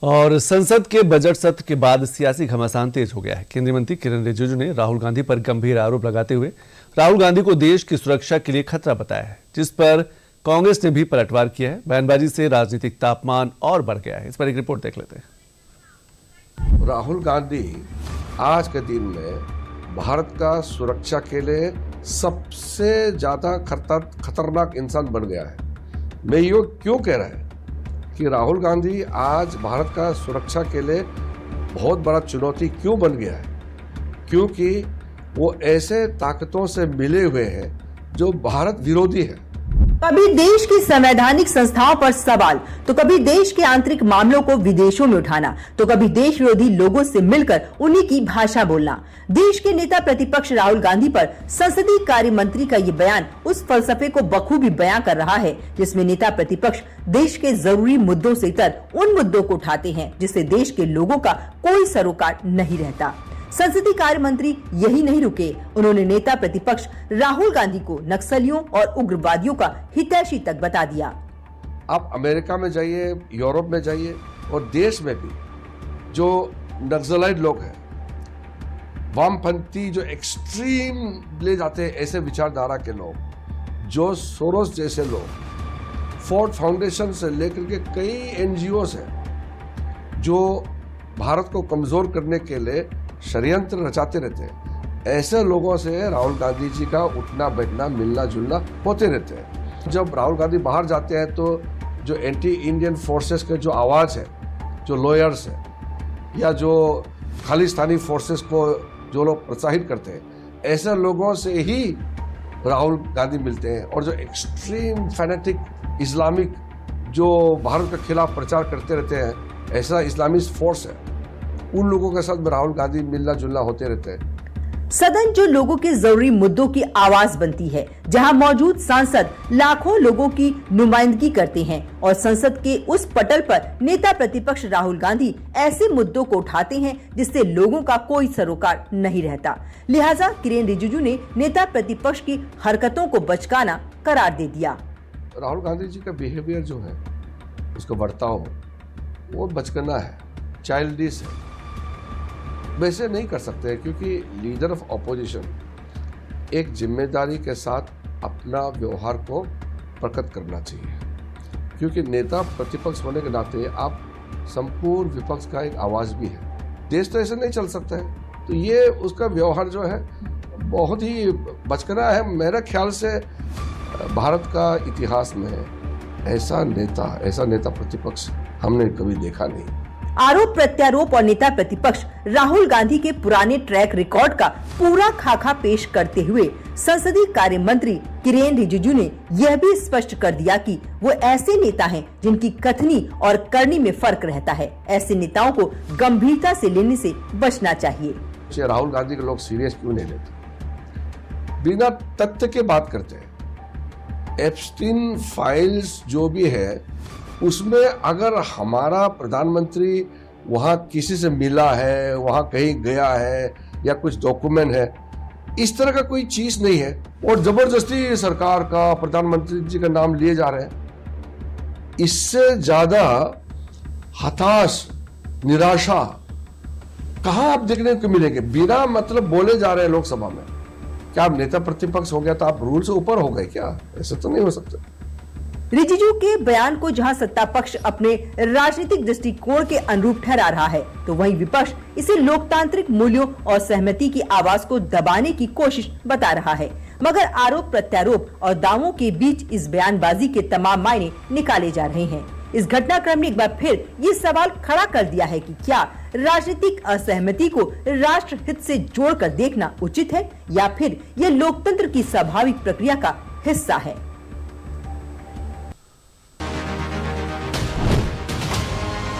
और संसद के बजट सत्र के बाद सियासी घमासान तेज हो गया है। केंद्रीय मंत्री किरेन रिजिजू ने राहुल गांधी पर गंभीर आरोप लगाते हुए राहुल गांधी को देश की सुरक्षा के लिए खतरा बताया है, जिस पर कांग्रेस ने भी पलटवार किया है। बयानबाजी से राजनीतिक तापमान और बढ़ गया है। इस पर एक रिपोर्ट देख लेते हैं। राहुल गांधी आज के दिन में भारत का सुरक्षा के लिए सबसे ज्यादा खतरनाक इंसान बन गया है। मैं ये क्यों कह रहा है कि राहुल गांधी आज भारत का सुरक्षा के लिए बहुत बड़ा चुनौती क्यों बन गया है? क्योंकि वो ऐसे ताकतों से मिले हुए हैं जो भारत विरोधी है। कभी देश की संवैधानिक संस्थाओं पर सवाल, तो कभी देश के आंतरिक मामलों को विदेशों में उठाना, तो कभी देश विरोधी लोगों से मिलकर उन्हीं की भाषा बोलना। देश के नेता प्रतिपक्ष राहुल गांधी पर संसदीय कार्य मंत्री का ये बयान उस फलसफे को बखूबी बयां कर रहा है जिसमें नेता प्रतिपक्ष देश के जरूरी मुद्दों से इतर उन मुद्दों को उठाते हैं जिससे देश के लोगों का कोई सरोकार नहीं रहता। संसदीय कार्य मंत्री यही नहीं रुके, उन्होंने नेता प्रतिपक्ष राहुल गांधी को नक्सलियों और उग्रवादियों का हितैषी तक बता दिया। आप अमेरिका में जाइए, यूरोप में जाइए और देश में भी जो नक्सलाइट लोग हैं, वामपंथी जो एक्सट्रीम ले जाते हैं, ऐसे विचारधारा के लोग, जो सोरोस जैसे लोग, फोर्ड फाउंडेशन से लेकर के कई एनजीओस हैं जो भारत को कमजोर करने के लिए षड्यंत्र रचाते रहते हैं। ऐसे लोगों से राहुल गांधी जी का उठना बैठना मिलना जुलना होते रहते हैं। जब राहुल गांधी बाहर जाते हैं तो जो एंटी इंडियन फोर्सेस के जो आवाज़ है, जो लॉयर्स है या जो खालिस्तानी फोर्सेस को जो लोग प्रोत्साहित करते हैं, ऐसे लोगों से ही राहुल गांधी मिलते हैं। और जो एक्सट्रीम फैनेटिक इस्लामिक जो भारत के खिलाफ प्रचार करते रहते हैं, ऐसा इस्लामिस्ट फोर्स है, उन लोगों के साथ राहुल गांधी मिलना जुलना होते रहते हैं। सदन जो लोगों के जरूरी मुद्दों की आवाज बनती है, जहां मौजूद सांसद लाखों लोगों की नुमाइंदगी करते हैं और संसद के उस पटल पर नेता प्रतिपक्ष राहुल गांधी ऐसे मुद्दों को उठाते हैं जिससे लोगों का कोई सरोकार नहीं रहता। लिहाजा किरेन रिजिजू ने नेता प्रतिपक्ष की हरकतों को बचकाना करार दे दिया। राहुल गांधी जी का बिहेवियर जो है, उसका बर्ताव, वो बचकाना है, चाइल्डिश है। वैसे नहीं कर सकते क्योंकि लीडर ऑफ ऑपोजिशन एक जिम्मेदारी के साथ अपना व्यवहार को प्रकट करना चाहिए, क्योंकि नेता प्रतिपक्ष होने के नाते आप संपूर्ण विपक्ष का एक आवाज भी है। देश तो ऐसे नहीं चल सकता है, तो ये उसका व्यवहार जो है बहुत ही बचकाना है। मेरे ख्याल से भारत का इतिहास में ऐसा नेता प्रतिपक्ष हमने कभी देखा नहीं। आरोप प्रत्यारोप और नेता प्रतिपक्ष राहुल गांधी के पुराने ट्रैक रिकॉर्ड का पूरा खाका पेश करते हुए संसदीय कार्य मंत्री किरेन रिजिजू ने यह भी स्पष्ट कर दिया कि वो ऐसे नेता हैं जिनकी कथनी और करनी में फर्क रहता है। ऐसे नेताओं को गंभीरता से लेने से बचना चाहिए। राहुल गांधी के लोग सीरियस क्यों नहीं लेते? बिना तथ्य के बात करते हैं। एप्स्टीन फाइल्स जो भी है, उसमें अगर हमारा प्रधानमंत्री वहां किसी से मिला है, वहां कहीं गया है या कुछ डॉक्यूमेंट है, इस तरह का कोई चीज नहीं है और जबरदस्ती सरकार का, प्रधानमंत्री जी का नाम लिए जा रहे हैं, इससे ज्यादा हताश, निराशा कहां आप देखने को मिलेंगे? बिना मतलब बोले जा रहे हैं लोकसभा में। क्या आप नेता प्रतिपक्ष हो गया तो आप रूल से ऊपर हो गए क्या? ऐसा तो नहीं हो सकता। रिजिजू के बयान को जहां सत्ता पक्ष अपने राजनीतिक दृष्टिकोण के अनुरूप ठहरा रहा है, तो वहीं विपक्ष इसे लोकतांत्रिक मूल्यों और सहमति की आवाज को दबाने की कोशिश बता रहा है। मगर आरोप प्रत्यारोप और दावों के बीच इस बयानबाजी के तमाम मायने निकाले जा रहे हैं। इस घटनाक्रम ने एक बार फिर ये सवाल खड़ा कर दिया है कि क्या राजनीतिक असहमति को राष्ट्र हित से जोड़कर देखना उचित है या फिर यह लोकतंत्र की स्वाभाविक प्रक्रिया का हिस्सा है।